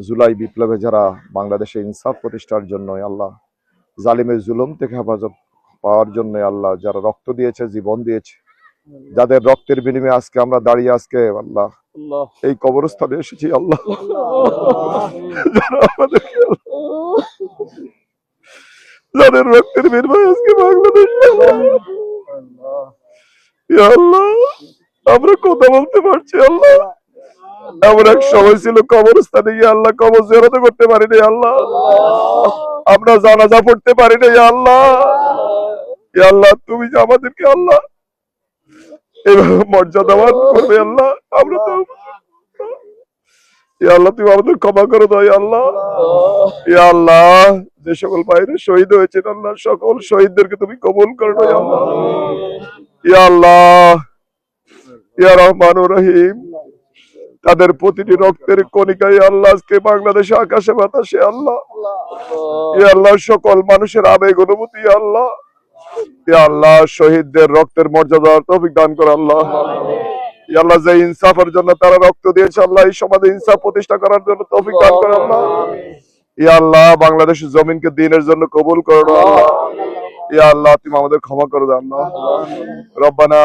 জুলাই বিপ্লবে যারা বাংলাদেশে ইনসাফ প্রতিষ্ঠার জন্য আল্লাহ জালিমের জুলুম থেকে হেফাজত পাওয়ার জন্য আল্লাহ যারা রক্ত দিয়েছে, জীবন দিয়েছে, যাদের রক্তের বিনিময়ে আজকে আমরা দাঁড়িয়ে আজকে আল্লাহ এই কবরস্থানে এসেছি আল্লাহ, যাদের রক্তের বিনিময়ে আজকে বাংলাদেশ আল্লাহ আমরা কথা বলতে পারছি আল্লাহ। এমন এক সময় ছিল কবরস্থানে গিয়ে আল্লাহ কবর জিয়ারত করতে পারিনি আল্লাহ, আমরা জানাজা পড়তে পারিনি আল্লাহ। আল্লাহ তুমি যে আমাদেরকে আল্লাহ এইভাবে মর্যাদাবান করবে আল্লাহ, আমরা তো আল্লাহ তুমি আমাদের ক্ষমা করে দাও আল্লাহ। আল্লাহ যে সকল ভাইরা শহীদ হয়েছেন আল্লাহ সকল শহীদদেরকে তুমি কবুল করে নাও আল্লাহ। আল্লাহ ইয়া রহমানুর রহিম, তাদের প্রতিটি রক্তের কণিকায় আল্লাহ আজকে বাংলাদেশে আকাশে বাতাসে আল্লাহ আল্লাহ সকল মানুষের আবেগ অনুভূতি আল্লাহ আল্লাহ শহীদদের রক্তের মর্যাদা তৌফিক দান করে আল্লাহ। আল্লাহ যে ইনসাফের জন্য তারা রক্ত দিয়েছে আল্লাহ এই সমাজে ইনসাফ প্রতিষ্ঠা করার জন্য তৌফিক দান করে আল্লাহ। আল্লাহ বাংলাদেশের জমিনকে দ্বীনের জন্য কবুল করো আল্লাহ। আল্লাহ তুমি আমাদের ক্ষমা করে দাও আল্লাহ। রব্বানা